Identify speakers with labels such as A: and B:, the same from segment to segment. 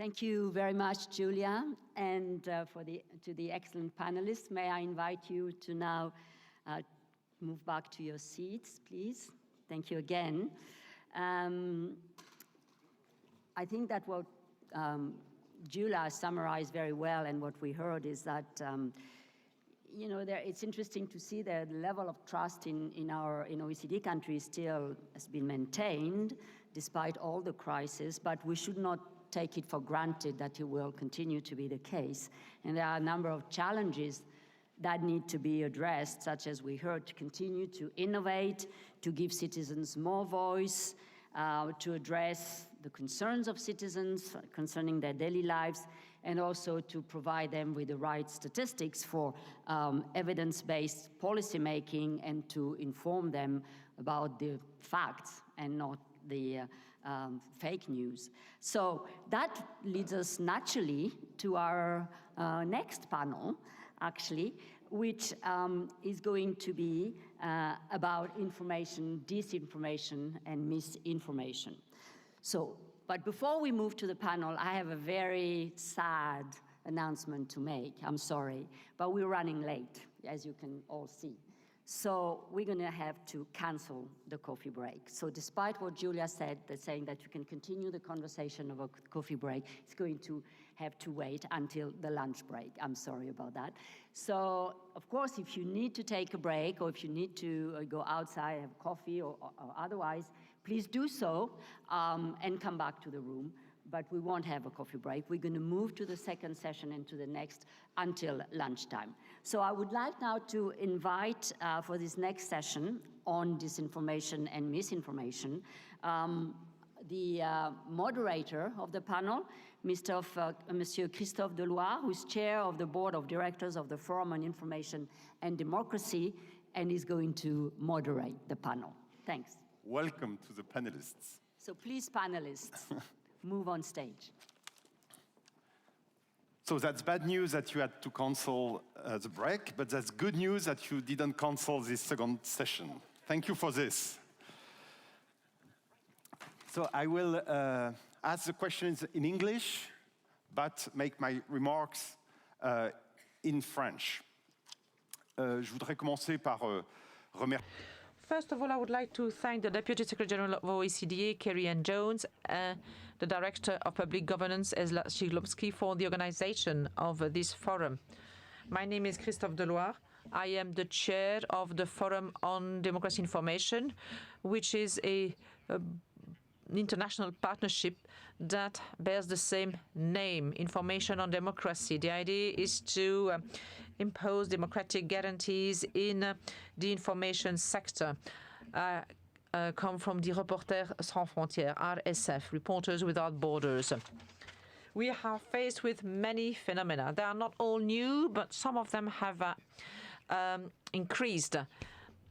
A: Thank you very much, Julia, and to the excellent panelists. May I invite you to now move back to your seats, please. Thank you again. I think that what Julia summarized very well, and what we heard is that it's interesting to see that the level of trust in OECD countries still has been maintained despite all the crisis, but we should not take it for granted that it will continue to be the case. And there are a number of challenges that need to be addressed, such as we heard, to continue to innovate, to give citizens more voice, to address the concerns of citizens concerning their daily lives, and also to provide them with the right statistics for evidence-based policymaking and to inform them about the facts and not the fake news. So that leads us naturally to our next panel, actually, which is going to be about information, disinformation, and misinformation. But before we move to the panel, I have a very sad announcement to make. I'm sorry, but we're running late, as you can all see. So we're going to have to cancel the coffee break. So despite what Julia said, saying that you can continue the conversation of a coffee break, it's going to have to wait until the lunch break. I'm sorry about that. So, of course, if you need to take a break, or if you need to go outside, have coffee, or otherwise, please do so and come back to the room. But we won't have a coffee break. We're going to move to the second session and to the next until lunchtime. So I would like now to invite for this next session on disinformation and misinformation, the moderator of the panel, Monsieur Christophe Deloire, who's chair of the board of directors of the Forum on Information and Democracy, and is going to moderate the panel. Thanks.
B: Welcome to the panelists.
A: So please, panelists. Move on stage.
B: So that's bad news that you had to cancel the break, but that's good news that you didn't cancel this second session. Thank you for this. So I will ask the questions in English, but make my remarks in French. Je voudrais commencer par remercier.
C: First of all, I would like to thank the Deputy Secretary General of OECD, Kerry-Ann Jones, the Director of Public Governance, Esla Shiglowski, for the organization of this forum. My name is Christophe Deloire. I am the chair of the Forum on Democracy Information, which is an international partnership that bears the same name, Information on Democracy. The idea is to impose democratic guarantees in the information sector. Come from the Reporters Sans Frontières, RSF, Reporters Without Borders. We are faced with many phenomena. They are not all new, but some of them have increased.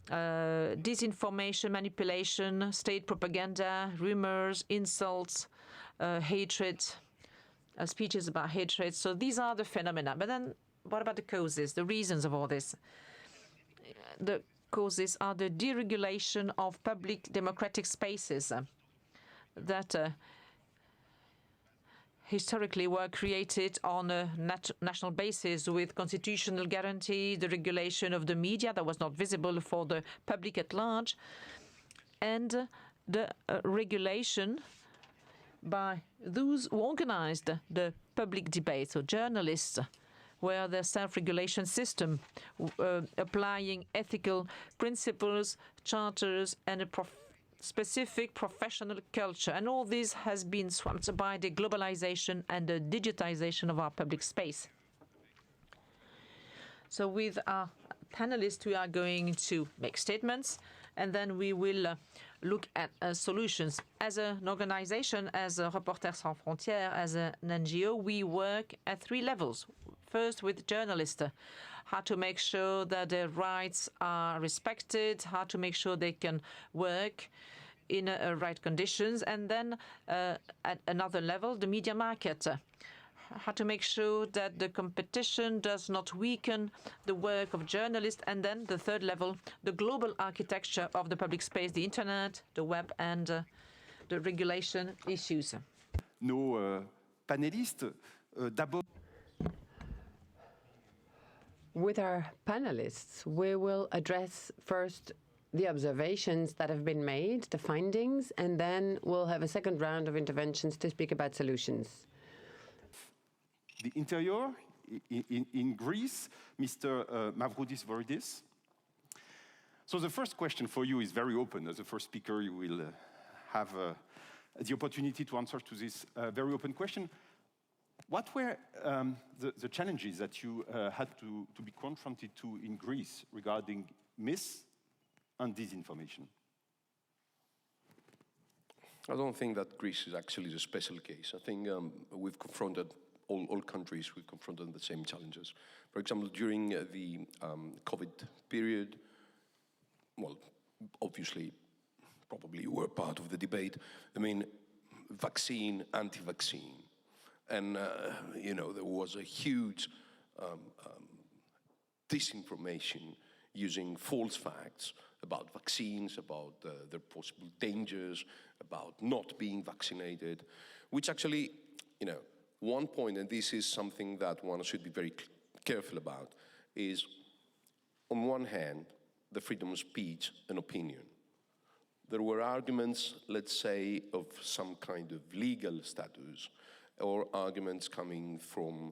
C: Disinformation, manipulation, state propaganda, rumors, insults, hatred, speeches about hatred. So these are the phenomena. But then what about the causes, the reasons of all this? The causes are the deregulation of public democratic spaces that historically were created on a national basis with constitutional guarantee, the regulation of the media that was not visible for the public at large, and the regulation by those who organized the public debate, so journalists, where the self-regulation system, applying ethical principles, charters, and a specific professional culture. And all this has been swamped by the globalization and the digitization of our public space. So with our panelists, we are going to make statements, and then we will look at solutions. As an organization, as a Reporters Sans Frontières, as an NGO, we work at three levels. First, with journalists, how to make sure that their rights are respected, how to make sure they can work in right conditions, and then at another level, the media market. How to make sure that the competition does not weaken the work of journalists, and then the third level, the global architecture of the public space, the internet, the web, and the regulation issues.
B: Nos panélistes. D'abord,
D: with our panelists, we will address first the observations that have been made, the findings, and then we'll have a second round of interventions to speak about solutions.
B: the interior in Greece, Mr. Mavroudis Voridis. So the first question for you is very open. As the first speaker, you will have the opportunity to answer to this very open question. What were the challenges that you had to be confronted to in Greece regarding myths and disinformation?
E: I don't think that Greece is actually the special case. I think we've confronted, all countries, we've confronted the same challenges. For example, during the COVID period, well, obviously, probably you were part of the debate. I mean, vaccine, anti-vaccine. And, you know, there was a huge disinformation using false facts about vaccines, about their possible dangers, about not being vaccinated, which actually, you know, one point, and this is something that one should be very careful about, is on one hand, the freedom of speech and opinion. There were arguments, let's say, of some kind of legal status, or arguments coming from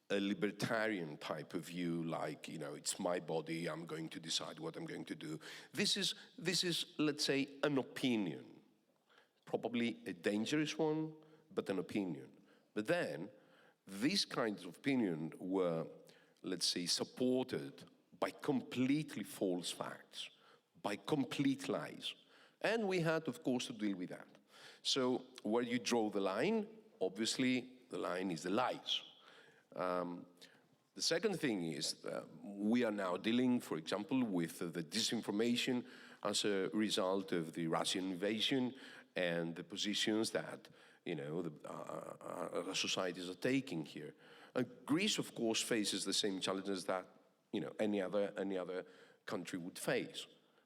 E: a libertarian type of view, like, you know, it's my body, I'm going to decide what I'm going to do. This is, let's say, an opinion, probably a dangerous one, but an opinion. But then, these kinds of opinions were, let's say, supported by completely false facts, by complete lies. And we had, of course, to deal with that. So where you draw the line, obviously, the line is the lies. The second thing is we are now dealing, for example, with the disinformation as a result of the Russian invasion and the positions that, you know, our societies are taking here. Greece, of course, faces the same challenges that, you know, any other country would face,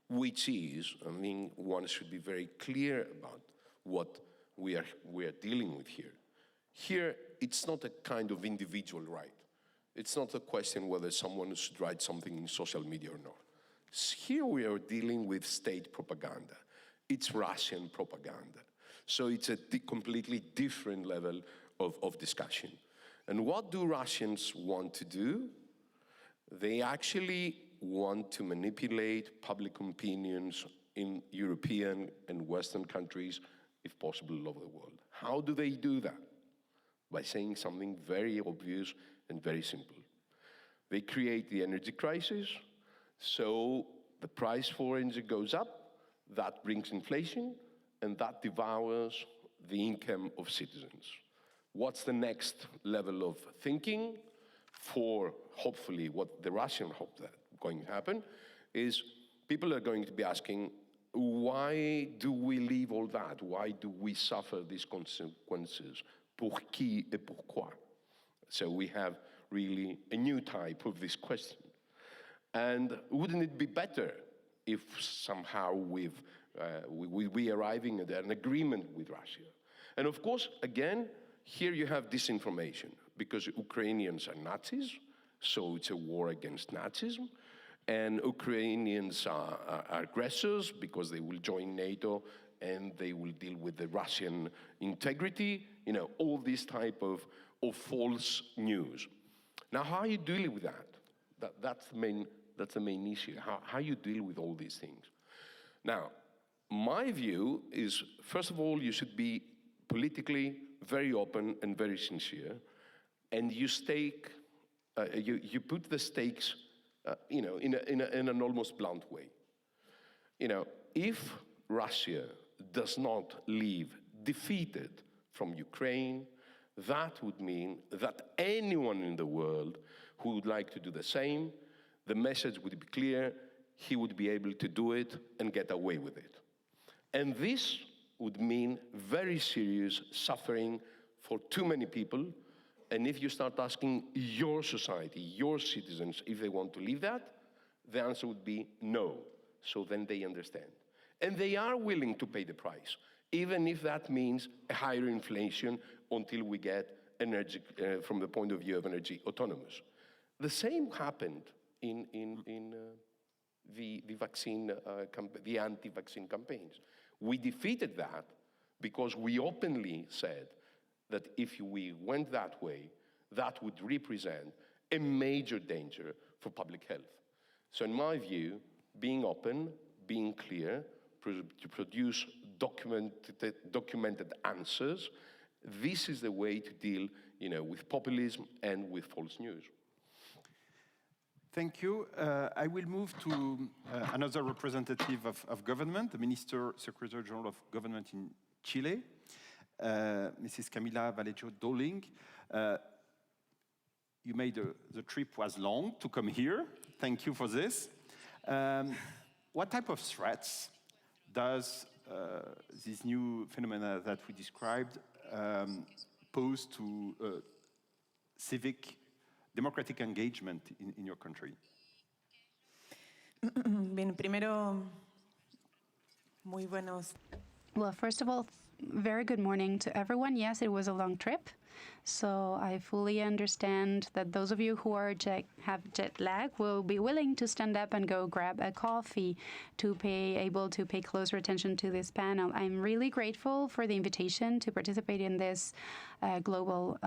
E: which is, I mean, one should be very clear about what we are dealing with here. Here, it's not a kind of individual right. It's not a question whether someone should write something in social media or not. Here we are dealing with state propaganda. It's Russian propaganda. So it's a completely different level of discussion. And what do Russians want to do? They actually want to manipulate public opinions in European and Western countries, if possible, all over the world. How do they do that? By saying something very obvious and very simple. They create the energy crisis, so the price for energy goes up, that brings inflation, and that devours the income of citizens. What's the next level of thinking for, hopefully, what the Russians hope that going to happen is people are going to be asking, why do we leave all that? Why do we suffer these consequences? Pour qui et pourquoi? So we have really a new type of this question. And wouldn't it be better if somehow we arriving at an agreement with Russia? And of course, again, here you have disinformation, because Ukrainians are Nazis, so it's a war against Nazism. And Ukrainians are aggressors because they will join NATO and they will deal with the Russian integrity, you know, all this type of false news. Now, how are you dealing with that? That's the main issue, how you deal with all these things. Now, my view is, first of all, you should be politically very open and very sincere, and you put the stakes you know, in an almost blunt way. You know, if Russia does not leave defeated from Ukraine, that would mean that anyone in the world who would like to do the same, the message would be clear, he would be able to do it and get away with it. And this would mean very serious suffering for too many people. And if you start asking your society, your citizens, if they want to leave that, the answer would be no. So then they understand. And they are willing to pay the price, even if that means a higher inflation until we get energy, from the point of view of energy autonomous. The same happened in the vaccine, the anti-vaccine campaigns. We defeated that because we openly said that if we went that way, that would represent a major danger for public health. So in my view, being open, being clear, to produce documented answers, this is the way to deal, with populism and with false news.
B: Thank you. I will move to another representative of government, the Minister Secretary General of Government in Chile, Mrs. Camila Vallejo Doling. You made the trip was long to come here. Thank you for this. What type of threats does this new phenomena that we described pose to civic democratic engagement in your country?
F: Bien, primero, muy buenos.
G: Well, first of all, very good morning to everyone. Yes, it was a long trip, so I fully understand that those of you who have jet lag will be willing to stand up and go grab a coffee to able to pay closer attention to this panel. I'm really grateful for the invitation to participate in this global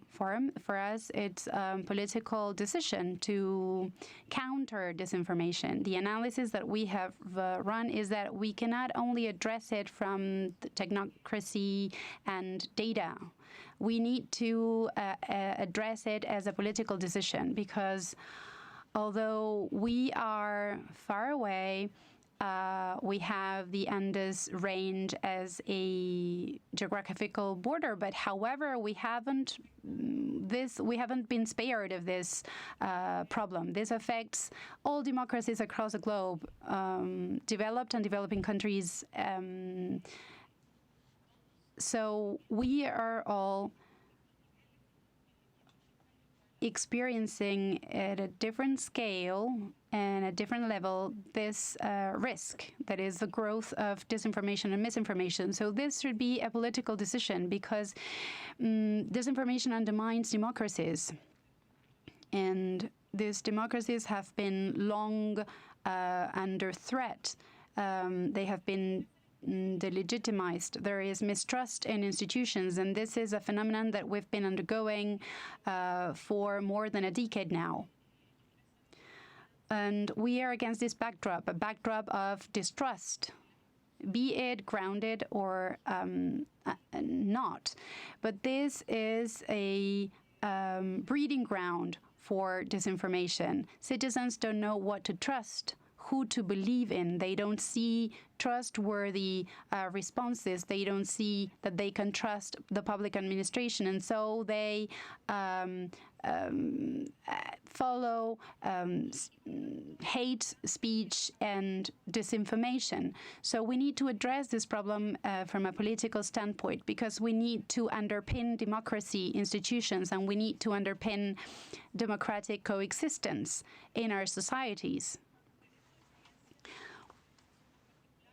G: forum. For us, it's a political decision to counter disinformation. The analysis that we have run is that we cannot only address it from the technocracy and data. We need to address it as a political decision, because although we are far away, we have the Andes range as a geographical border, but however, we haven't been spared of this problem. This affects all democracies across the globe, developed and developing countries. So we are all experiencing at a different scale and a different level this risk, that is the growth of disinformation and misinformation. So this should be a political decision, because disinformation undermines democracies. And these democracies have been long under threat. They have been delegitimized. There is mistrust in institutions, and this is a phenomenon that we've been undergoing for more than a decade now. And we are against this backdrop, a backdrop of distrust, be it grounded or not. But this is a breeding ground for disinformation. Citizens don't know what to trust, who to believe in. They don't see trustworthy responses. They don't see that they can trust the public administration, and so they follow hate speech and disinformation. So we need to address this problem from a political standpoint, because we need to underpin democracy institutions, and we need to underpin democratic coexistence in our societies.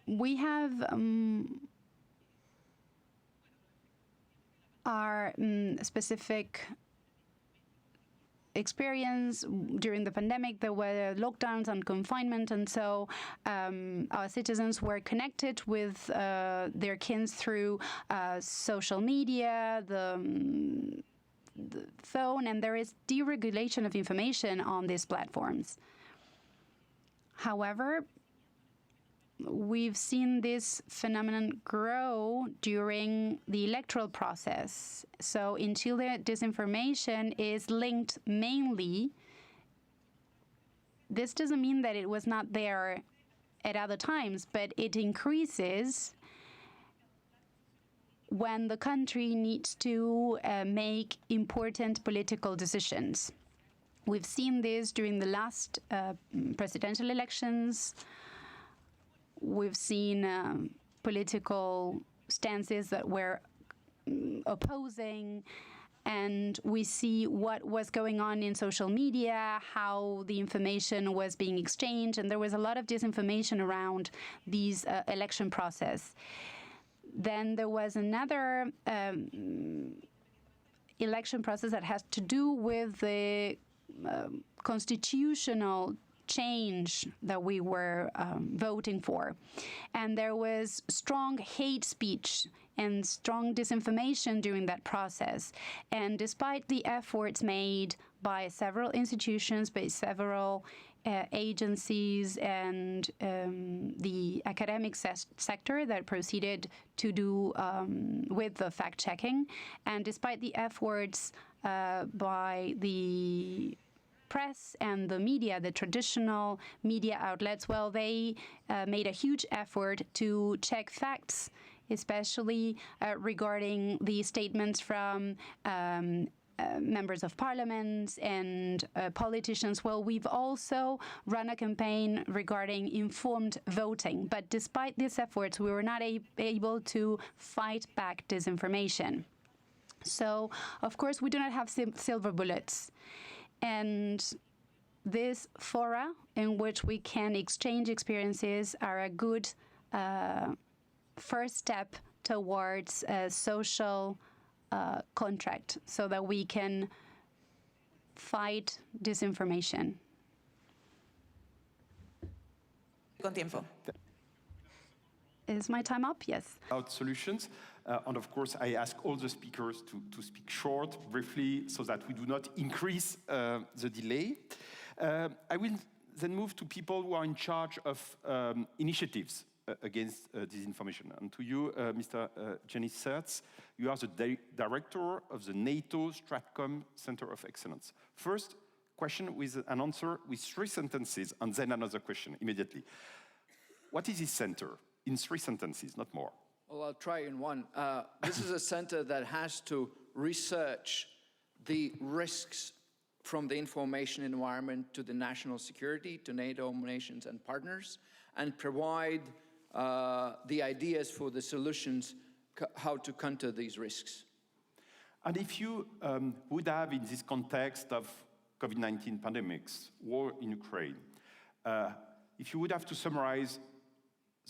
G: We have our specific experience during the pandemic. There were lockdowns and confinement, and so our citizens were connected with their kins through social media, the phone, and there is deregulation of information on these platforms. However, we've seen this phenomenon grow during the electoral process. So in Chile, disinformation is linked mainly. This doesn't mean that it was not there at other times, but it increases when the country needs to make important political decisions. We've seen this during the last presidential elections. We've seen political stances that were opposing and we see what was going on in social media, how the information was being exchanged, and there was a lot of disinformation around these election process. Then there was another election process that has to do with the constitutional change that we were voting for. And there was strong hate speech and strong disinformation during that process. And despite the efforts made by several institutions, by several agencies and the academic sector that proceeded to do with the fact-checking, and despite the efforts by the press and the media, the traditional media outlets, well, they made a huge effort to check facts, especially regarding the statements from members of parliament and politicians. Well, we've also run a campaign regarding informed voting, but despite these efforts, we were not able to fight back disinformation. So, of course, we do not have silver bullets. And these fora in which we can exchange experiences are a good first step towards a social contract so that we can fight disinformation.
F: Con tiempo.
G: Is my time up? Yes.
B: About solutions. And of course, I ask all the speakers to speak short, briefly, so that we do not increase the delay. I will then move to people who are in charge of initiatives against disinformation. And to you, Mr. Jenny Sertz, you are the director of the NATO Stratcom Center of Excellence. First question with an answer with 3 sentences, and then another question immediately. What is this center? In 3 sentences, not more.
H: Well, I'll try in one. This is a center that has to research the risks from the information environment to the national security, to NATO nations and partners, and provide the ideas for the solutions, how to counter these risks.
B: And if you would have, in this context of COVID-19 pandemics, war in Ukraine, if you would have to summarize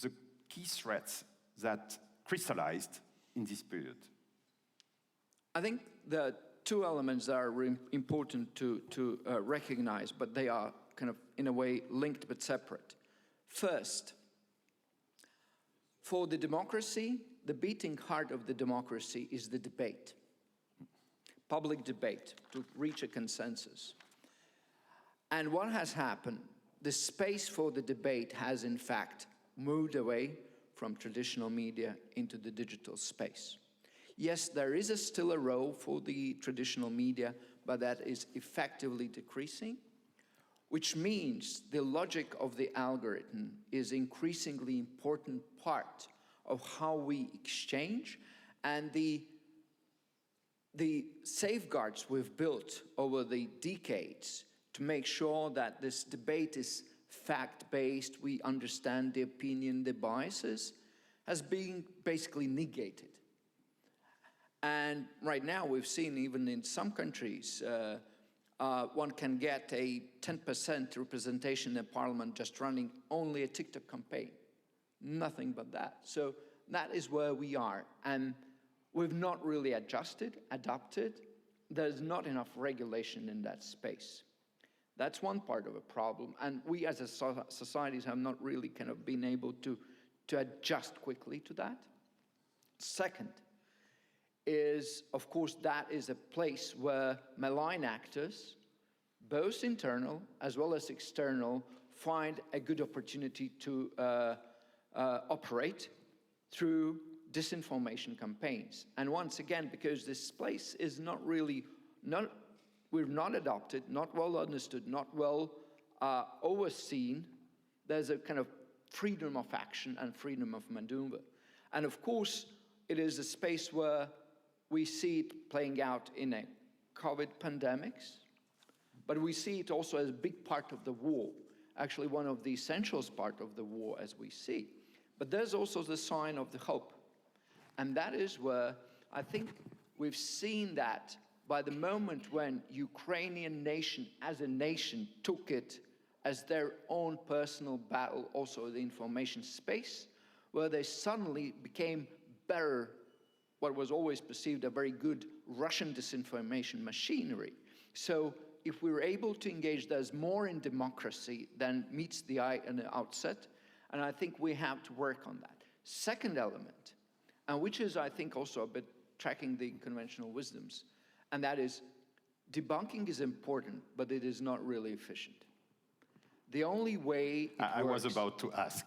B: the key threats that crystallized in this period?
H: I think there are 2 elements that are important to recognize, but they are kind of, in a way, linked but separate. First, for the democracy, the beating heart of the democracy is the debate, public debate, to reach a consensus. And what has happened, the space for the debate has, in fact, moved away from traditional media into the digital space. Yes, there is still a role for the traditional media, but that is effectively decreasing, which means the logic of the algorithm is increasingly important part of how we exchange, and the safeguards we've built over the decades to make sure that this debate is fact-based, we understand the opinion, the biases, has been basically negated. And right now we've seen, even in some countries, one can get a 10% representation in parliament just running only a TikTok campaign. Nothing but that. So that is where we are. And we've not really adapted. There's not enough regulation in that space. That's one part of a problem, and we as a societies have not really kind of been able to adjust quickly to that. Second is, of course, that is a place where malign actors, both internal as well as external, find a good opportunity to operate through disinformation campaigns. And once again, because this place is not really, we're not adopted, not well understood, not well overseen, there's a kind of freedom of action and freedom of maneuver. And of course, it is a space where we see it playing out in a COVID pandemics, but we see it also as a big part of the war, actually one of the essential part of the war as we see. But there's also the sign of the hope. And that is where I think we've seen that by the moment when Ukrainian nation as a nation took it as their own personal battle, also the information space, where they suddenly became better, what was always perceived a very good Russian disinformation machinery. So if we were able to engage, there's more in democracy than meets the eye in the outset, and I think we have to work on that. Second element, and which is, I think, also a bit tracking the conventional wisdoms, and that is debunking is important, but it is not really efficient. The only way
B: I was about to ask.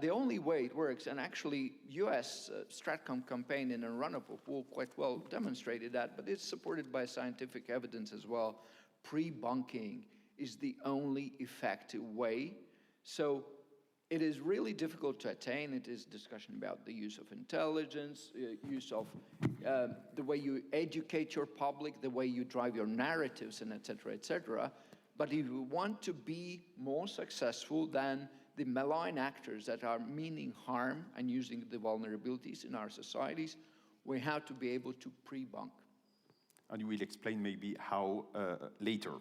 H: The only way it works, and actually US Stratcom campaign in a run-up of pool quite well demonstrated that, but it's supported by scientific evidence as well. Pre-bunking is the only effective way. So it is really difficult to attain. It is discussion about the use of intelligence, use of the way you educate your public, the way you drive your narratives, and et cetera, et cetera. But if you want to be more successful than the malign actors that are meaning harm and using the vulnerabilities in our societies, we have to be able to pre-bunk.
B: And you will explain maybe how later.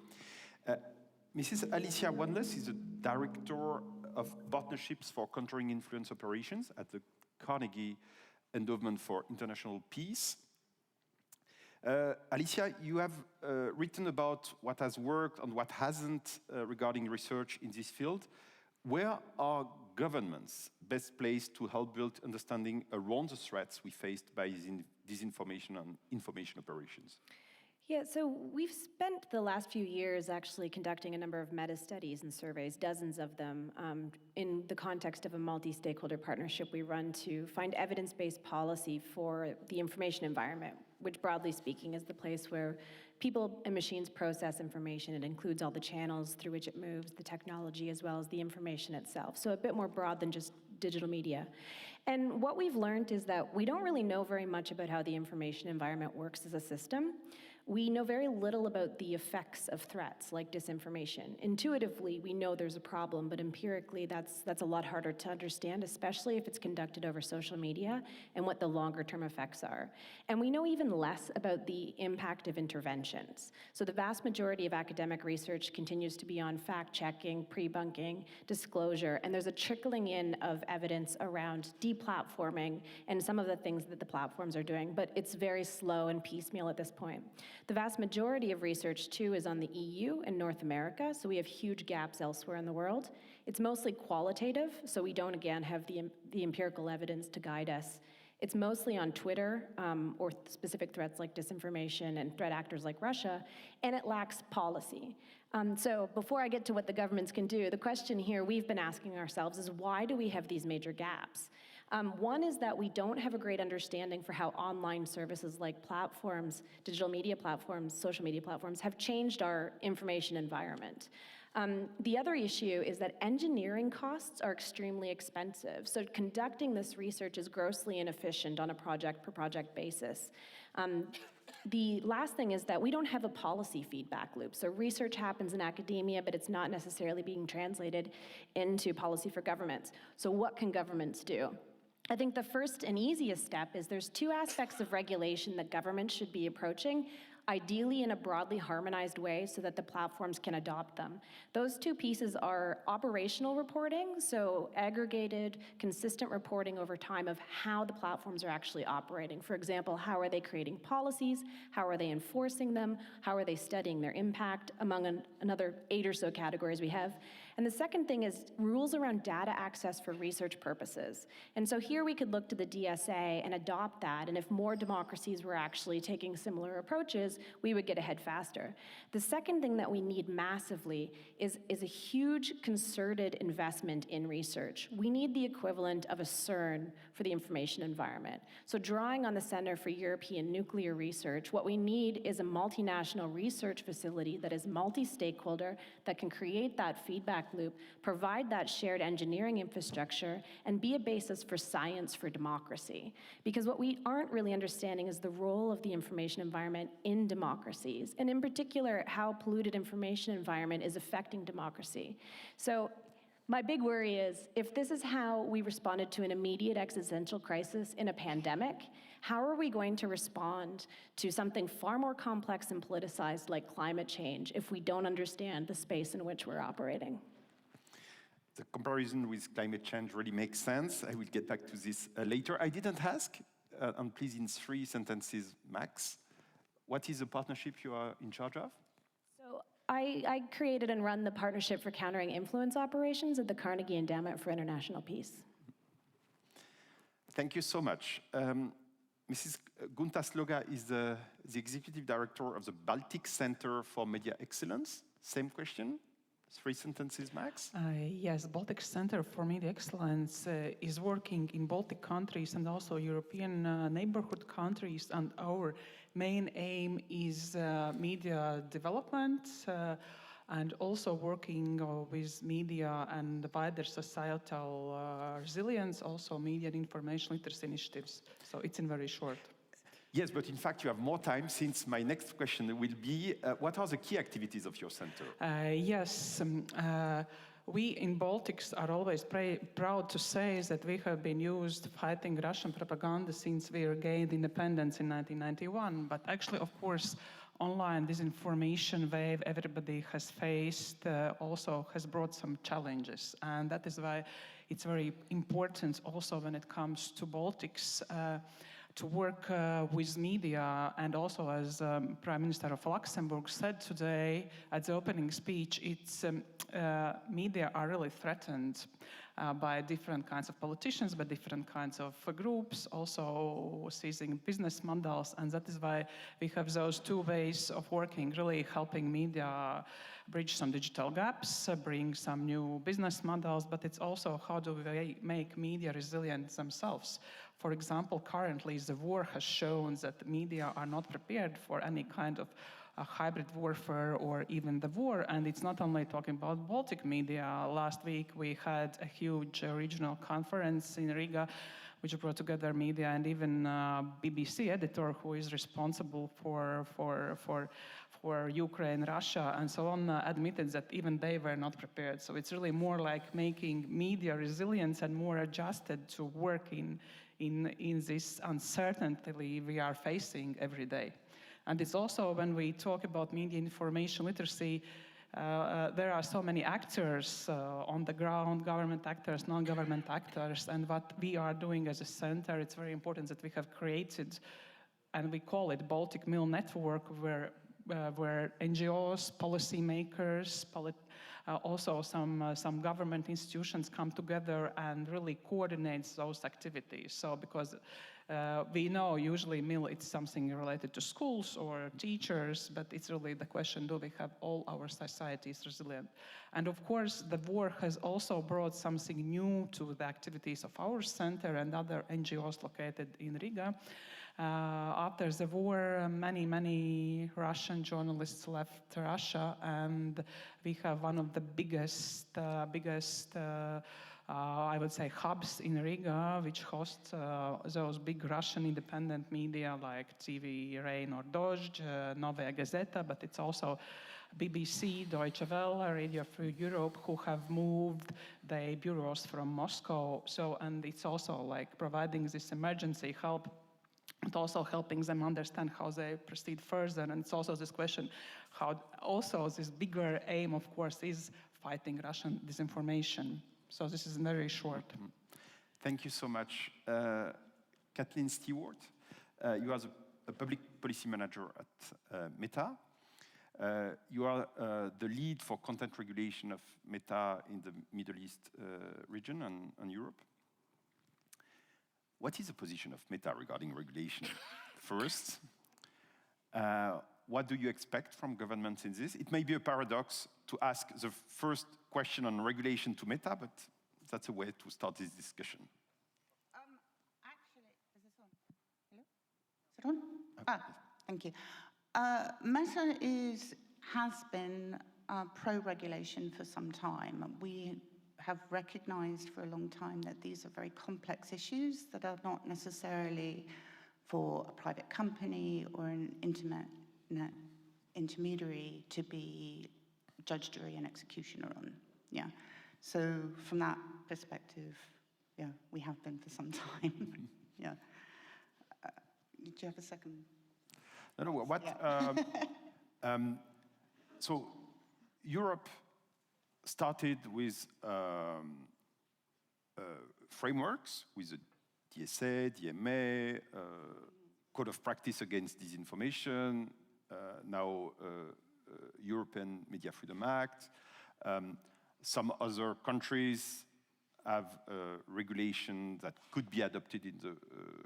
B: Mrs. Alicia Wanless is the Director of Partnerships for Countering Influence Operations at the Carnegie Endowment for International Peace. Alicia, you have written about what has worked and what hasn't regarding research in this field. Where are governments best placed to help build understanding around the threats we faced by disinformation and information operations?
I: Yeah, so we've spent the last few years actually conducting a number of meta-studies and surveys, dozens of them, in the context of a multi-stakeholder partnership we run to find evidence-based policy for the information environment, which broadly speaking is the place where people and machines process information. It includes all the channels through which it moves, the technology, as well as the information itself. So a bit more broad than just digital media. And what we've learned is that we don't really know very much about how the information environment works as a system. We know very little about the effects of threats like disinformation. Intuitively, we know there's a problem, but empirically, that's a lot harder to understand, especially if it's conducted over social media and what the longer term effects are. And we know even less about the impact of interventions. So the vast majority of academic research continues to be on fact-checking, pre-bunking, disclosure, and there's a trickling in of evidence around deplatforming and some of the things that the platforms are doing, but it's very slow and piecemeal at this point. The vast majority of research, too, is on the EU and North America, so we have huge gaps elsewhere in the world. It's mostly qualitative, so we don't, again, have the empirical evidence to guide us. It's mostly on Twitter, or specific threats like disinformation and threat actors like Russia, and it lacks policy. So before I get to what the governments can do, the question here we've been asking ourselves is, why do we have these major gaps? One is that we don't have a great understanding for how online services like platforms, digital media platforms, social media platforms have changed our information environment. The other issue is that engineering costs are extremely expensive. So conducting this research is grossly inefficient on a project-per-project basis. The last thing is that we don't have a policy feedback loop. So research happens in academia, but it's not necessarily being translated into policy for governments. So what can governments do? I think the first and easiest step is there's two aspects of regulation that governments should be approaching, ideally in a broadly harmonized way so that the platforms can adopt them. Those two pieces are operational reporting, so aggregated, consistent reporting over time of how the platforms are actually operating. For example, how are they creating policies? How are they enforcing them? How are they studying their impact, among another 8 or so categories we have. And the second thing is rules around data access for research purposes. And so here we could look to the DSA and adopt that, and if more democracies were actually taking similar approaches, we would get ahead faster. The second thing that we need massively is a huge concerted investment in research. We need the equivalent of a CERN for the information environment. So drawing on the Center for European Nuclear Research, what we need is a multinational research facility that is multi-stakeholder, that can create that feedback loop, provide that shared engineering infrastructure, and be a basis for science for democracy. Because what we aren't really understanding is the role of the information environment in democracies, and in particular, how polluted information environment is affecting democracy. So My big worry is, if this is how we responded to an immediate existential crisis in a pandemic, how are we going to respond to something far more complex and politicized like climate change if we don't understand the space in which we're operating?
B: The comparison with climate change really makes sense. I will get back to this later. I didn't ask, and please in 3 sentences max, what is the partnership you are in charge of?
I: So I created and run the Partnership for Countering Influence Operations at the Carnegie Endowment for International Peace.
B: Thank you so much. Mrs. Gunta Sloga is the Executive Director of the Baltic Center for Media Excellence. Same question, 3 sentences max.
J: Yes, Baltic Center for Media Excellence is working in Baltic countries and also European neighborhood countries, and our main aim is media development and also working with media and wider societal resilience, also media and information literacy initiatives. So it's in very short.
B: Yes, but in fact you have more time, since my next question will be, what are the key activities of your center?
J: Yes, we in Baltics are always proud to say that we have been used fighting Russian propaganda since we gained independence in 1991. But actually, of course, online disinformation wave everybody has faced also has brought some challenges. And that is why it's very important also when it comes to Baltics to work with media, and also as Prime Minister of Luxembourg said today at the opening speech, it's media are really threatened by different kinds of politicians, by different kinds of groups, also seizing business models, and that is why we have those 2 ways of working, really helping media bridge some digital gaps, bring some new business models, but it's also how do we make media resilient themselves. For example, currently the war has shown that media are not prepared for any kind of hybrid warfare or even the war, and it's not only talking about Baltic media. Last week we had a huge regional conference in Riga which brought together media, and even BBC editor who is responsible for Ukraine, Russia, and so on, admitted that even they were not prepared. So it's really more like making media resilient and more adjusted to work in this uncertainty we are facing every day. And it's also, when we talk about media information literacy, there are so many actors on the ground, government actors, non-government actors, and what we are doing as a center, it's very important that we have created, and we call it Baltic Mill Network, where NGOs, policymakers, also some government institutions come together and really coordinate those activities. So because we know usually MIL it's something related to schools or teachers, but it's really the question, do we have all our societies resilient? And of course, the war has also brought something new to the activities of our center and other NGOs located in Riga. After the war, many Russian journalists left Russia, and we have one of the biggest I would say hubs in Riga, which hosts those big Russian independent media like TV Rain or Dozhd, Novaya Gazeta, but it's also BBC, Deutsche Welle, Radio Free Europe, who have moved their bureaus from Moscow. So, and it's also like providing this emergency help, but also helping them understand how they proceed further. And it's also this question, how also this bigger aim, of course, is fighting Russian disinformation. So this is very short.
B: Thank you so much. Kathleen Stewart, you are a public policy manager at Meta. You are the lead for content regulation of Meta in the Middle East region and Europe. What is the position of Meta regarding regulation? First, what do you expect from governments in this? It may be a paradox to ask the first question on regulation to Meta, but that's a way to start this discussion.
F: Actually, is this on? Hello? Is it on? Thank you. Meta has been pro-regulation for some time. We have recognized for a long time that these are very complex issues that are not necessarily for a private company or an intermediary to be judge, jury, and executioner on. Yeah. So from that perspective, yeah, we have been for some time. Yeah. Did you have a second?
B: No, what?
F: Yeah.
B: So Europe started with frameworks, with the DSA, DMA, Code of Practice Against Disinformation, now European Media Freedom Act. Some other countries have regulation that could be adopted in the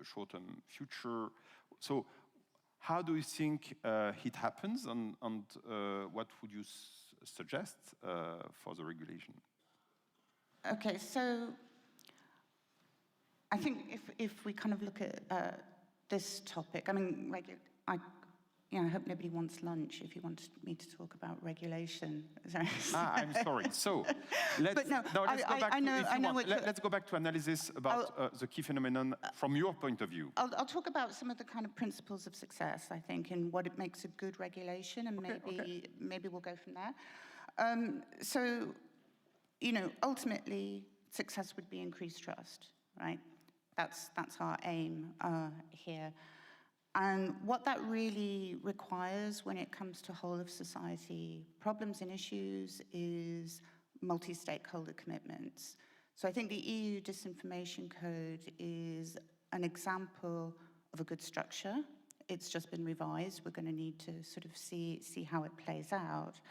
B: short-term future. So how do you think it happens, and what would you suggest for the regulation?
F: Okay, so I think if we kind of look at this topic, I mean, I hope nobody wants lunch if you want me to talk about regulation.
B: I'm sorry. So let's go back to analysis about the key phenomenon from your point of view.
F: I'll talk about some of the kind of principles of success, I think, and what it makes a good regulation, and maybe we'll go from there. So, ultimately, success would be increased trust, right? That's our aim here. And what that really requires when it comes to whole of society problems and issues is multi-stakeholder commitments. So I think the EU Disinformation Code is an example of a good structure. It's just been revised. We're going to need to sort of see how it plays out.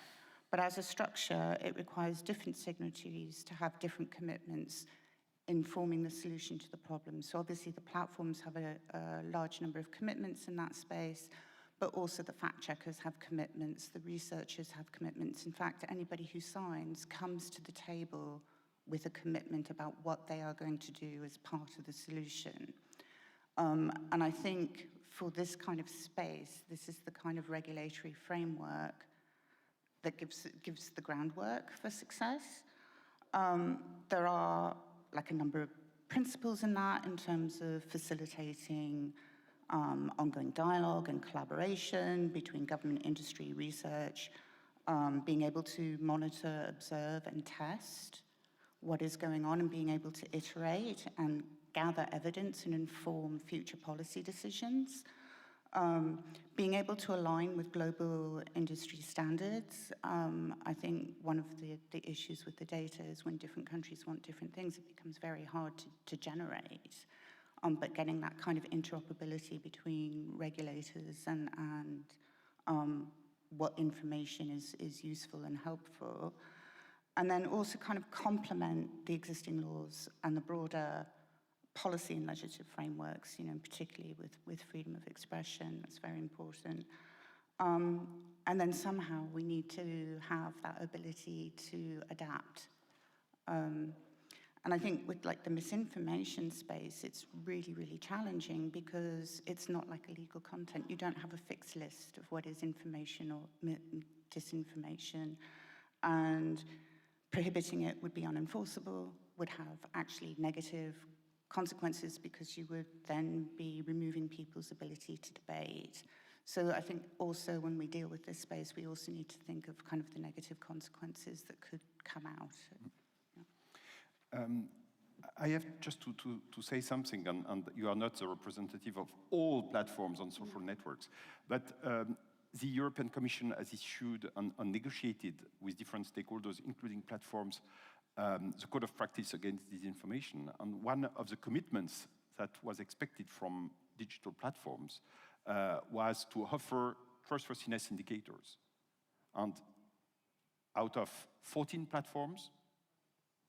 F: But as a structure, it requires different signatories to have different commitments in forming the solution to the problem. So obviously the platforms have a large number of commitments in that space, but also the fact checkers have commitments, the researchers have commitments. In fact, anybody who signs comes to the table with a commitment about what they are going to do as part of the solution. And I think for this kind of space, this is the kind of regulatory framework that gives the groundwork for success. There are a number of principles in that in terms of facilitating ongoing dialogue and collaboration between government, industry, research, being able to monitor, observe, and test what is going on, and being able to iterate and gather evidence and inform future policy decisions. Being able to align with global industry standards. I think one of the issues with the data is when different countries want different things, it becomes very hard to generate. But getting that kind of interoperability between regulators and what information is useful and helpful. And then also kind of complement the existing laws and the broader policy and legislative frameworks, particularly with freedom of expression. That's very important. And then somehow we need to have that ability to adapt. And I think with the misinformation space, it's really, really challenging because it's not like illegal content. You don't have a fixed list of what is information or disinformation. And prohibiting it would be unenforceable, would have actually negative consequences because you would then be removing people's ability to debate. So I think also when we deal with this space, we also need to think of kind of the negative consequences that could come out.
B: I have just to say something, and you are not the representative of all platforms on social networks, but the European Commission has issued and negotiated with different stakeholders, including platforms, the Code of Practice Against Disinformation. And one of the commitments that was expected from digital platforms was to offer trustworthiness indicators. And out of 14 platforms,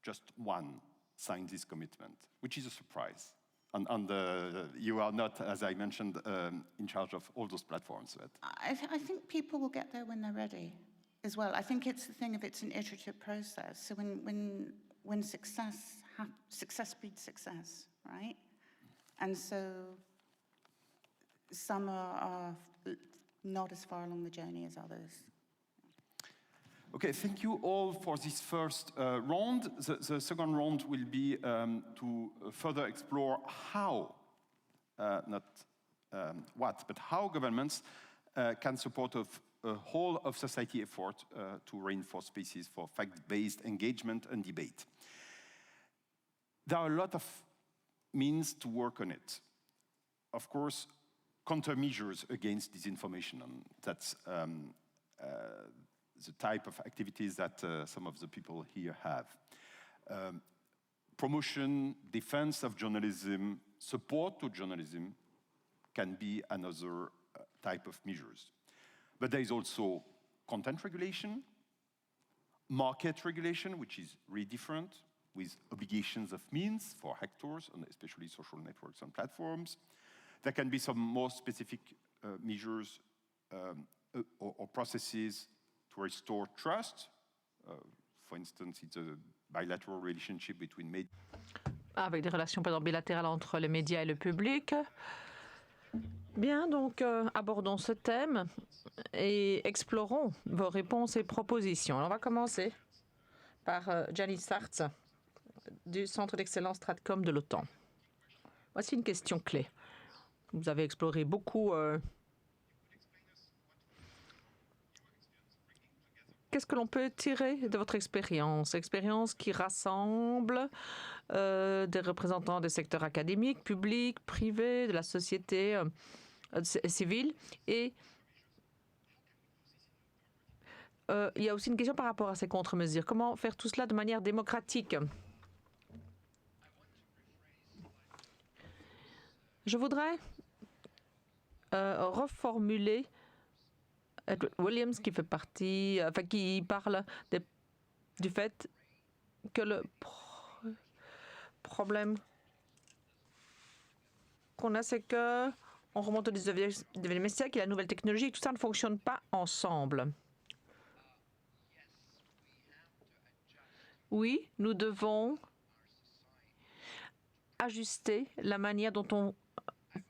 B: just one signed this commitment, which is a surprise. And you are not, as I mentioned, in charge of all those platforms. But
F: I think people will get there when they're ready as well. I think it's the thing of it's an iterative process. So when success breeds success, right? And so some are not as far along the journey as others.
B: Okay, thank you all for this first round. The second round will be to further explore how, not what, but how governments can support a whole of society effort to reinforce spaces for fact-based engagement and debate. There are a lot of means to work on it. Of course, countermeasures against disinformation, and that's the type of activities that some of the people here have. Promotion, defense of journalism, support to journalism can be another type of measures. But there is also content regulation, market regulation, which is really different, with obligations of means for actors, and especially social networks and platforms. There can be some more specific measures or processes to restore trust. For instance, it's a bilateral relationship between media.
C: Avec des relations par exemple, bilatérales entre les médias et le public. Bien, donc abordons ce thème et explorons vos réponses et propositions. Alors, on va commencer par Gianni Sartz du Centre d'excellence Stratcom de l'OTAN. Voici une question clé. Vous avez exploré beaucoup. Qu'est-ce que l'on peut tirer de votre expérience? Expérience qui rassemble des représentants des secteurs académiques, publics, privés, de la société civile. Et il y a aussi une question par rapport à ces contre-mesures. Comment faire tout cela de manière démocratique? Je voudrais reformuler Edward Williams qui fait partie, qui parle du fait que le problème qu'on a, c'est que on remonte au 19e siècle et la nouvelle technologie, tout ça ne fonctionne pas ensemble. Oui, nous devons ajuster la manière dont on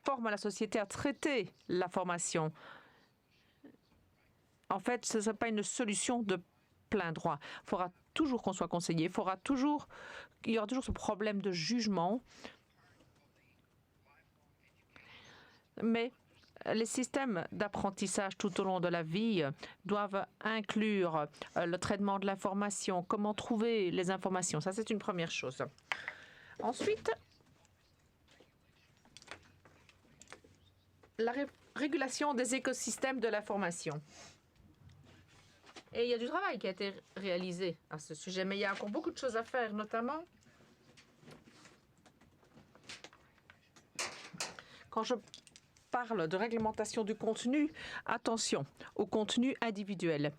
C: forme la société à traiter l'information. En fait, ce ne sera pas une solution de plein droit. Il faudra toujours qu'on soit conseillé, il y aura toujours ce problème de jugement. Mais les systèmes d'apprentissage tout au long de la vie doivent inclure le traitement de l'information, comment trouver les informations. Ça, c'est une première chose. Ensuite, la régulation des écosystèmes de l'information. Et il y a du travail qui a été réalisé à ce sujet, mais il y a encore beaucoup de choses à faire, notamment quand je parle de réglementation du contenu, attention au contenu individuel.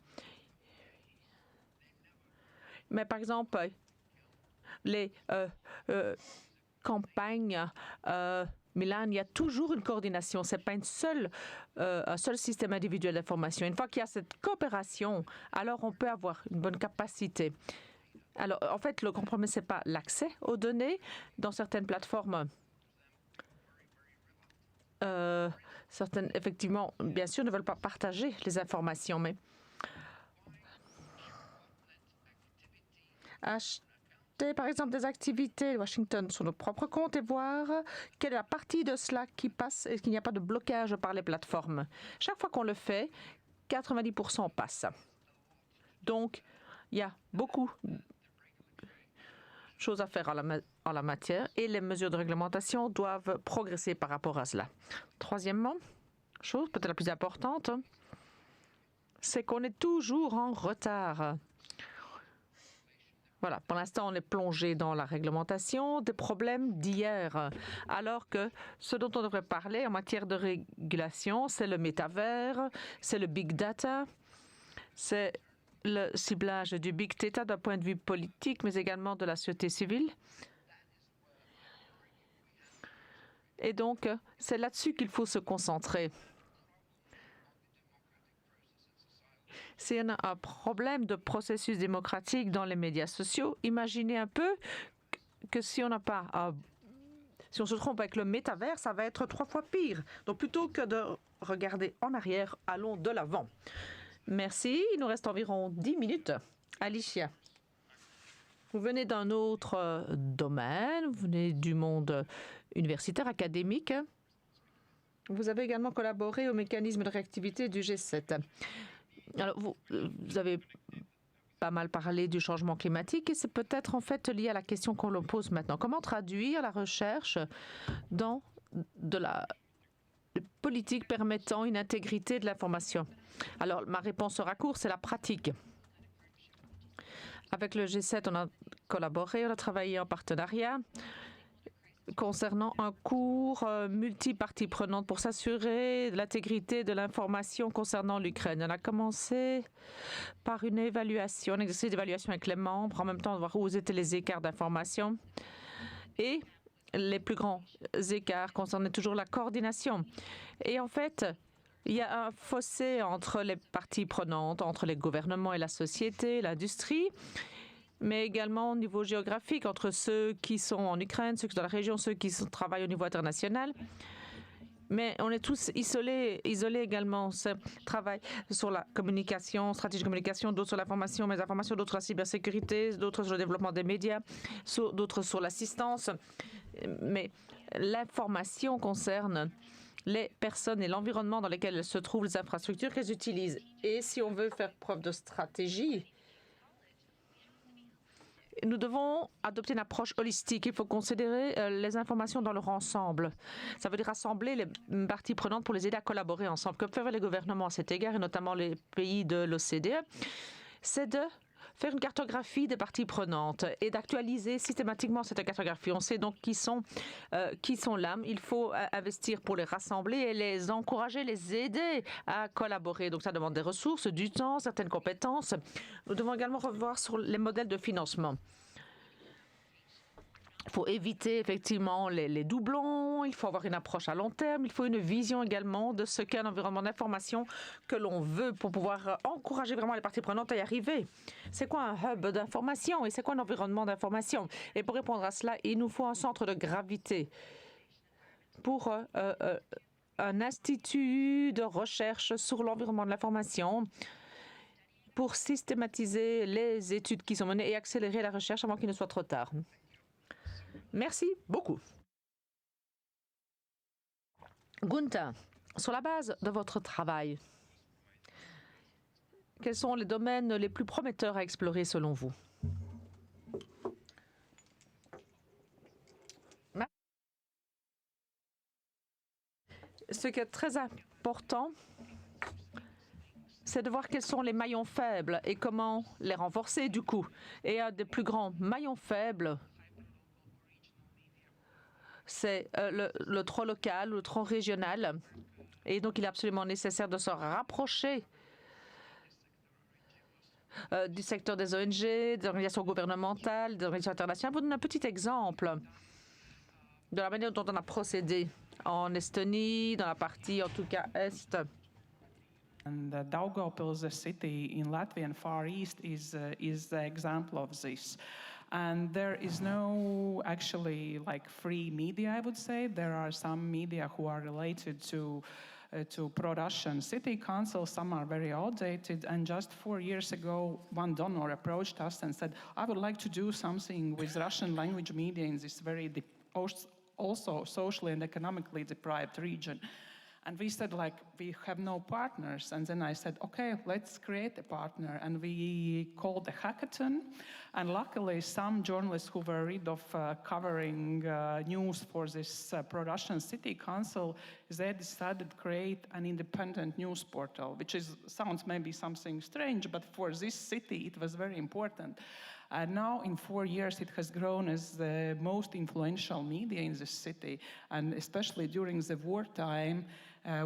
C: Mais par exemple, les campagnes Milan, il y a toujours une coordination. Ce n'est pas un seul système individuel d'information. Une fois qu'il y a cette coopération, alors on peut avoir une bonne capacité. Alors, en fait, le compromis, ce n'est pas l'accès aux données. Dans certaines plateformes, certaines, effectivement, bien sûr, ne veulent pas partager les informations, mais par exemple des activités de Washington sur notre propre compte et voir quelle est la partie de cela qui passe et qu'il n'y a pas de blocage par les plateformes. Chaque fois qu'on le fait, 90% passe. Donc, il y a beaucoup de choses à faire en la matière et les mesures de réglementation doivent progresser par rapport à cela. Troisièmement, chose peut-être la plus importante, c'est qu'on est toujours en retard. Voilà, pour l'instant, on est plongé dans la réglementation des problèmes d'hier, alors que ce dont on devrait parler en matière de régulation, c'est le métavers, c'est le big data, c'est le ciblage du big data d'un point de vue politique, mais également de la société civile. Et donc, c'est là-dessus qu'il faut se concentrer. S'il y a un problème de processus démocratique dans les médias sociaux, imaginez un peu que si on n'a pas, si on se trompe avec le métavers, ça va être 3 fois pire. Donc plutôt que de regarder en arrière, allons de l'avant. Merci. Il nous reste environ 10 minutes. Alicia, vous venez d'un autre domaine, vous venez du monde universitaire, académique. Vous avez également collaboré au mécanisme de réactivité du G7. Alors, vous avez pas mal parlé du changement climatique et c'est peut-être en fait lié à la question qu'on leur pose maintenant. Comment traduire la recherche dans de la politique permettant une intégrité de l'information? Alors, ma réponse sera courte, c'est la pratique. Avec le G7, on a collaboré, on a travaillé en partenariat concernant un cours multi-parties prenantes pour s'assurer de l'intégrité de l'information concernant l'Ukraine. On a commencé par une évaluation, un exercice d'évaluation avec les membres, en même temps de voir où étaient les écarts d'information. Et les plus grands écarts concernaient toujours la coordination. Et en fait, il y a un fossé entre les parties prenantes, entre les gouvernements et la société, l'industrie, mais également au niveau géographique, entre ceux qui sont en Ukraine, ceux qui sont dans la région, ceux qui travaillent au niveau international. Mais on est tous isolés également. Ce travail sur la communication, stratégie de communication, d'autres sur l'information, mais l'information, d'autres sur la cybersécurité, d'autres sur le développement des médias, d'autres sur l'assistance. Mais l'information concerne les personnes et l'environnement dans lesquels se trouvent les infrastructures qu'elles utilisent. Et si on veut faire preuve de stratégie, nous devons adopter une approche holistique. Il faut considérer les informations dans leur ensemble. Ça veut dire rassembler les parties prenantes pour les aider à collaborer ensemble. Que peuvent faire les gouvernements à cet égard, et notamment les pays de l'OCDE, c'est de faire une cartographie des parties prenantes et d'actualiser systématiquement cette cartographie. On sait donc qui sont là. Il faut investir pour les rassembler et les encourager, les aider à collaborer. Donc ça demande des ressources, du temps, certaines compétences. Nous devons également revoir sur les modèles de financement. Il faut éviter effectivement les doublons, il faut avoir une approche à long terme, il faut une vision également de ce qu'est un environnement d'information que l'on veut pour pouvoir encourager vraiment les parties prenantes à y arriver. C'est quoi un hub d'information et c'est quoi un environnement d'information? Et pour répondre à cela, il nous faut un centre de gravité pour un institut de recherche sur l'environnement de l'information pour systématiser les études qui sont menées et accélérer la recherche avant qu'il ne soit trop tard. Merci beaucoup. Gunther, sur la base de votre travail, quels sont les domaines les plus prometteurs à explorer selon vous? Ce qui est très important, c'est de voir quels sont les maillons faibles et comment les renforcer du coup. Et un des plus grands maillons faibles, c'est le trop local, le trop régional. Et donc, il est absolument nécessaire de se rapprocher du secteur des ONG, des organisations gouvernementales, des organisations internationales. Pour donner un petit exemple de la manière dont on a procédé en Estonie, dans la partie, en tout cas, Est.
J: And Daugavpils, the city in Latvian Far East, is the example of this. And there is no actually like free media, I would say. There are some media who are related to pro-Russian city council. Some are very outdated. And just 4 years ago, one donor approached us and said, I would like to do something with Russian language media in this very also socially and economically deprived region. And we said, like, we have no partners. And then I said, okay, let's create a partner. And we called a hackathon. And luckily, some journalists who were rid of covering news for this pro-Russian city council, they decided to create an independent news portal, which sounds maybe something strange, but for this city, it was very important. And now, in 4 years, it has grown as the most influential media in the city, and especially during the wartime,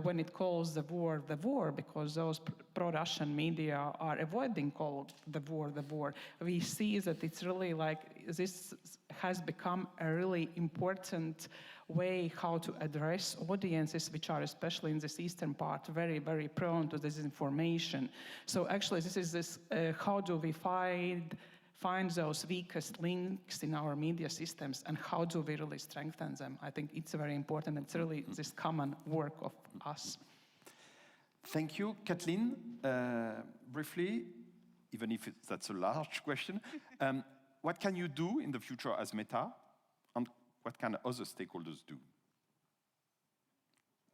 J: when it calls the war, because those pro-Russian media are avoiding calling the war. We see that it's really like this has become a really important way how to address audiences which are, especially in this eastern part, very, very prone to disinformation. So actually, this is how do we find those weakest links in our media systems and how do we really strengthen them? I think it's very important. It's really this common work of us.
B: Thank you. Kathleen, briefly, even if that's a large question, what can you do in the future as Meta, and what can other stakeholders do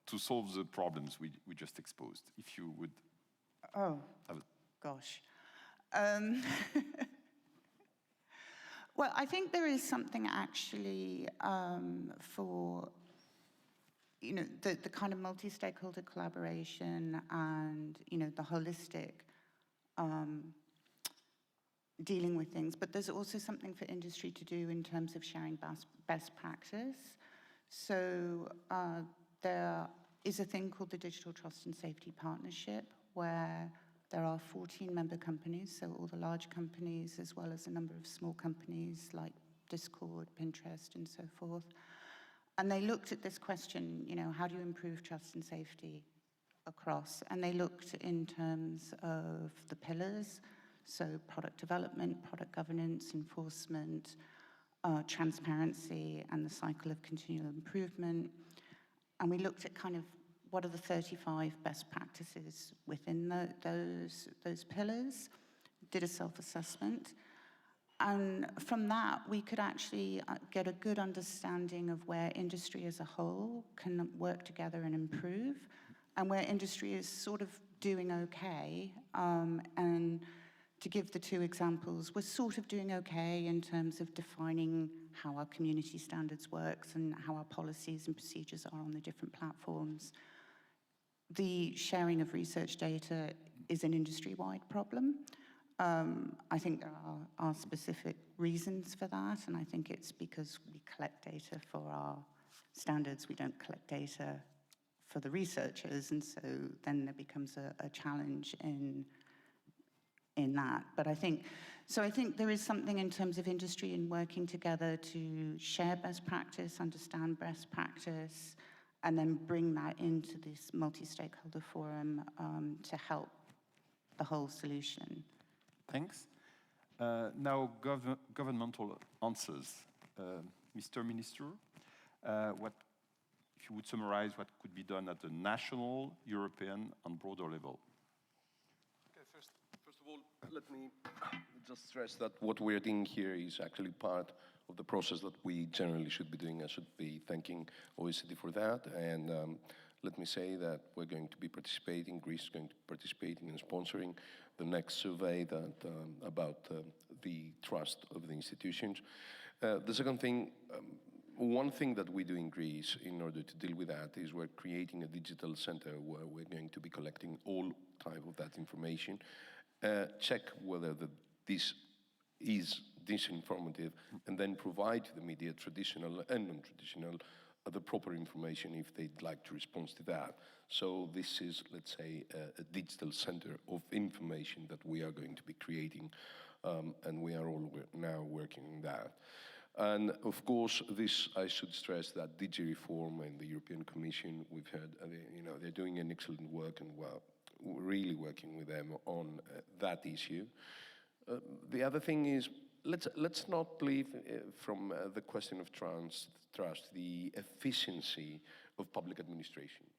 B: to solve the problems we just exposed? If you would
F: Oh, gosh. Well, I think there is something actually for, the kind of multi-stakeholder collaboration and, the holistic dealing with things. But there's also something for industry to do in terms of sharing best practice. So there is a thing called the Digital Trust and Safety Partnership, where there are 14 member companies, so all the large companies, as well as a number of small companies like Discord, Pinterest, and so forth. And they looked at this question, how do you improve trust and safety across? And they looked in terms of the pillars, so product development, product governance, enforcement, transparency, and the cycle of continual improvement. And we looked at kind of what are the 35 best practices within those pillars, did a self-assessment. And from that, we could actually get a good understanding of where industry as a whole can work together and improve, and where industry is sort of doing okay. And to give the two examples, we're sort of doing okay in terms of defining how our community standards works and how our policies and procedures are on the different platforms. The sharing of research data is an industry-wide problem. I think there are specific reasons for that, and I think it's because we collect data for our standards. We don't collect data for the researchers, and so then there becomes a challenge in that. But I think there is something in terms of industry and working together to share best practice, understand best practice, and then bring that into this multi-stakeholder forum to help the whole solution.
B: Thanks. Now, governmental answers. Mr. Minister, if you would summarize what could be done at the national, European, and broader level?
E: Okay, first of all, let me just stress that what we're doing here is actually part of the process that we generally should be doing. I should be thanking OECD for that. And let me say that we're going to be participating, Greece is going to be participating and sponsoring the next survey that, about the trust of the institutions. The second thing, one thing that we do in Greece in order to deal with that is we're creating a digital center where we're going to be collecting all type of that information, check whether this is disinformative, and then provide to the media, traditional and non-traditional, the proper information if they'd like to respond to that. So this is, let's say, a digital center of information that we are going to be creating, and we are all now working on that. And of course, this, I should stress that DG Reform and the European Commission, we've heard, they're doing an excellent work, and we're really working with them on that issue. The other thing is, let's not leave from the question of trust the efficiency of public administrations.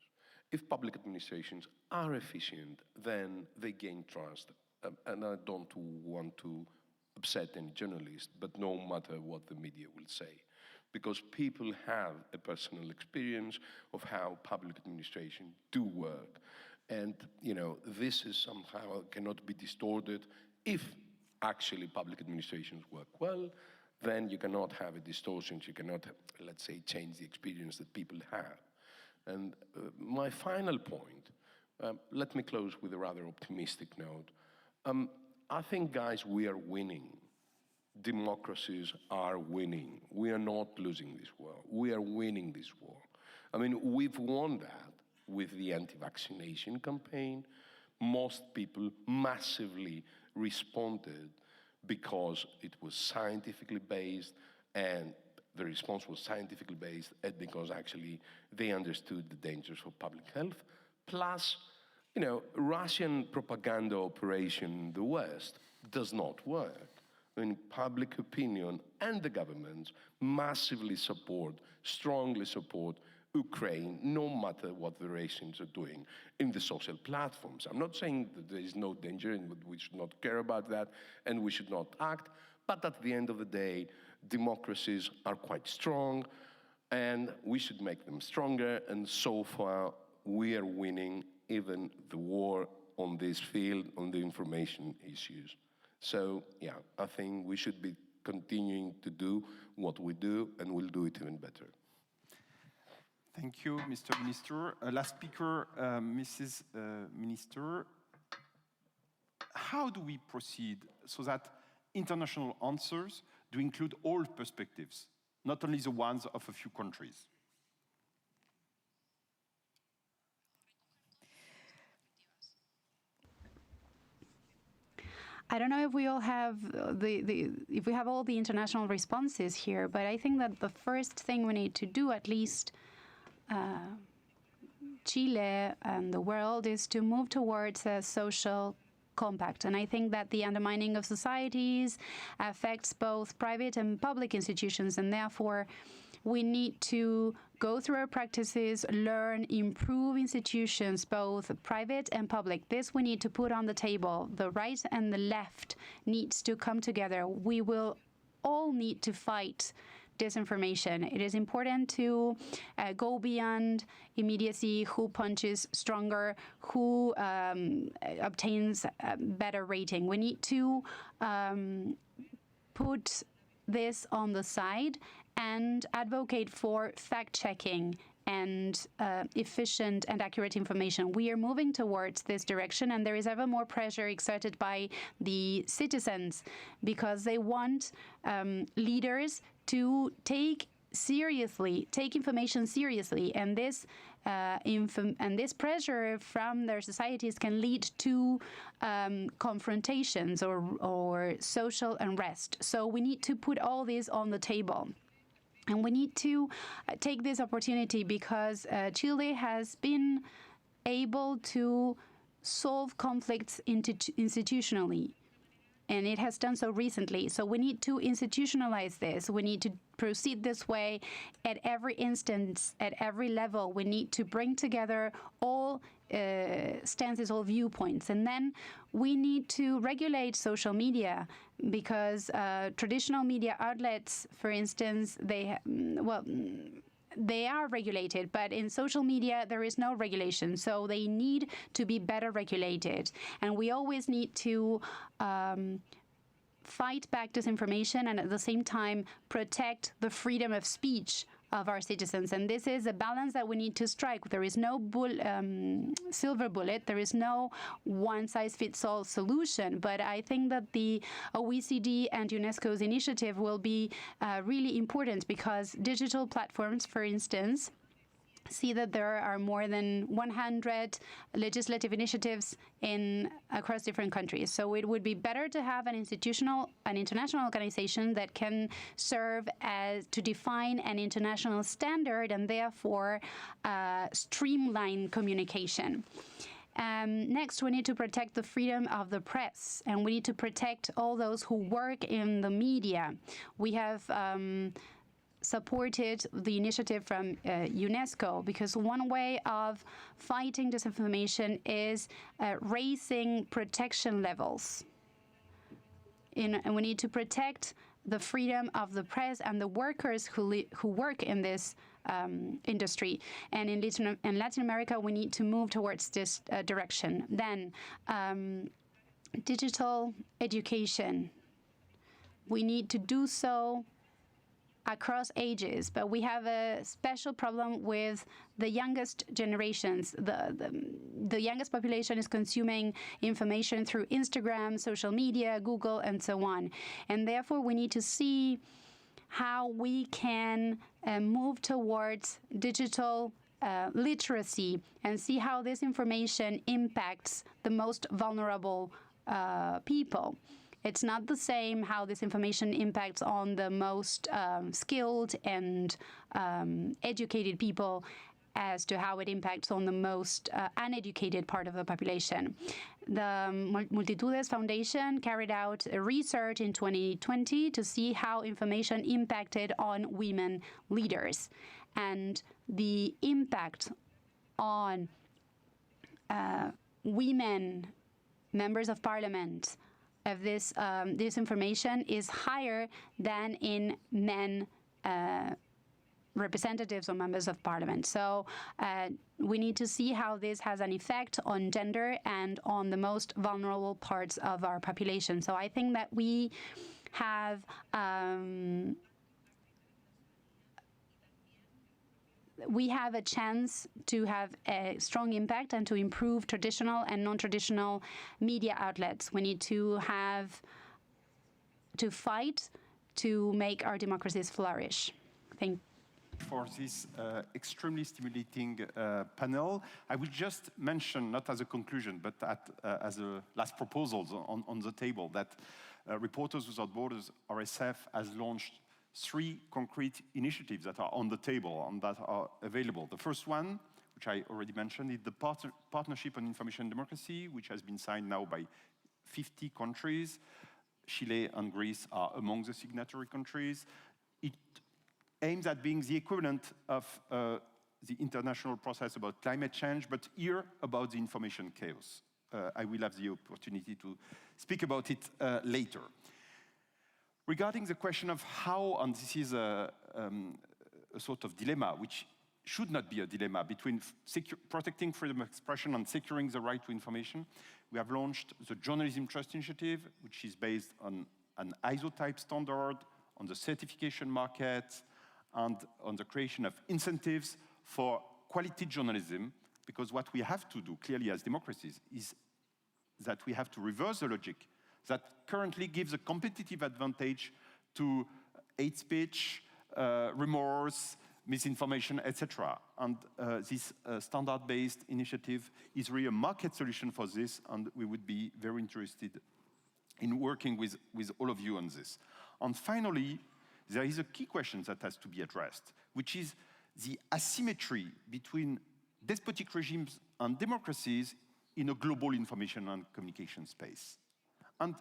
E: If public administrations are efficient, then they gain trust. And I don't want to upset any journalist, but no matter what the media will say. Because people have a personal experience of how public administration do work. And, this is somehow cannot be distorted. If actually public administrations work well, then you cannot have a distortion, you cannot, let's say, change the experience that people have. And my final point, let me close with a rather optimistic note. I think, guys, we are winning. Democracies are winning. We are not losing this war. We are winning this war. I mean, we've won that with the anti-vaccination campaign. Most people massively responded because it was scientifically based, and the response was scientifically based, and because actually they understood the dangers for public health. Plus, Russian propaganda operation in the West does not work. I mean, public opinion and the governments massively support, strongly support Ukraine, no matter what the Russians are doing in the social platforms. I'm not saying that there is no danger and we should not care about that and we should not act, but at the end of the day, democracies are quite strong and we should make them stronger, and so far we are winning even the war on this field, on the information issues. So, yeah, I think we should be continuing to do what we do, and we'll do it even better.
B: Thank you, Mr. Minister. Last speaker, Mrs. Minister. How do we proceed so that international answers do include all perspectives, not only the ones of a few countries?
G: I don't know if we all have if we have all the international responses here, but I think that the first thing we need to do, at least Chile and the world, is to move towards a social compact. And I think that the undermining of societies affects both private and public institutions, and therefore we need to go through our practices, learn, improve institutions, both private and public. This we need to put on the table. The right and the left needs to come together. We will all need to fight disinformation. It is important to go beyond immediacy, who punches stronger, who obtains a better rating. We need to put this on the side and advocate for fact-checking and efficient and accurate information. We are moving towards this direction, and there is ever more pressure exerted by the citizens because they want leaders to take information seriously, and this pressure from their societies can lead to confrontations or social unrest. So we need to put all this on the table. And we need to take this opportunity because Chile has been able to solve conflicts institutionally, and it has done so recently. So we need to institutionalize this. We need to proceed this way at every instance, at every level. We need to bring together all stances, all viewpoints. And then we need to regulate social media because traditional media outlets, for instance, they are regulated, but in social media, there is no regulation. So they need to be better regulated. And we always need to fight back disinformation and at the same time protect the freedom of speech of our citizens. And this is a balance that we need to strike. There is no silver bullet. There is no one-size-fits-all solution. But I think that the OECD and UNESCO's initiative will be really important because digital platforms, for instance, see that there are more than 100 legislative initiatives across different countries. So it would be better to have an international organization that can serve as to define an international standard and therefore streamline communication. Next, we need to protect the freedom of the press, and we need to protect all those who work in the media. We have supported the initiative from UNESCO because one way of fighting disinformation is raising protection levels. And we need to protect the freedom of the press and the workers who work in this industry. And in Latin America, we need to move towards this direction. Then, digital education. We need to do so across ages, but we have a special problem with the youngest generations. The youngest population is consuming information through Instagram, social media, Google, and so on. And therefore, we need to see how we can move towards digital literacy and see how this information impacts the most vulnerable people. It's not the same how this information impacts on the most skilled and educated people as to how it impacts on the most uneducated part of the population. The Multitudes Foundation carried out a research in 2020 to see how information impacted on women leaders. And the impact on women members of parliament of this information is higher than in men representatives or members of parliament. So we need to see how this has an effect on gender and on the most vulnerable parts of our population. So I think that we have a chance to have a strong impact and to improve traditional and non-traditional media outlets. We need to fight to make our democracies flourish. Thank you.
B: For this extremely stimulating panel. I will just mention, not as a conclusion, but as a last proposals on the table, that Reporters Without Borders, RSF, has launched 3 concrete initiatives that are on the table and that are available. The first one, which I already mentioned, is the Partnership on Information Democracy, which has been signed now by 50 countries. Chile and Greece are among the signatory countries. It aims at being the equivalent of the international process about climate change, but here about the information chaos. I will have the opportunity to speak about it later. Regarding the question of how, and this is a sort of dilemma, which should not be a dilemma, between protecting freedom of expression and securing the right to information, we have launched the Journalism Trust Initiative, which is based on an ISO type standard, on the certification market, and on the creation of incentives for quality journalism, because what we have to do, clearly as democracies, is that we have to reverse the logic that currently gives a competitive advantage to hate speech, rumors, misinformation, etc. And this standard-based initiative is really a market solution for this, and we would be very interested in working with all of you on this. And finally, there is a key question that has to be addressed, which is the asymmetry between despotic regimes and democracies in a global information and communication space. And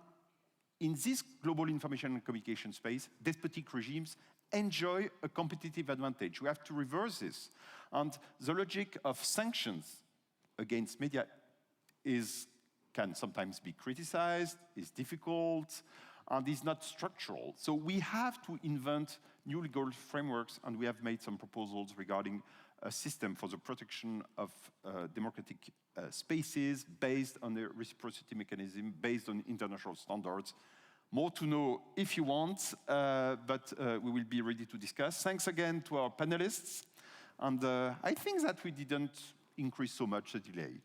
B: in this global information and communication space, despotic regimes enjoy a competitive advantage. We have to reverse this. And the logic of sanctions against media can sometimes be criticized, is difficult, and is not structural. So we have to invent new legal frameworks, and we have made some proposals regarding a system for the protection of democratic spaces based on the reciprocity mechanism, based on international standards. More to know if you want, but we will be ready to discuss. Thanks again to our panelists, and I think that we didn't increase so much the delay.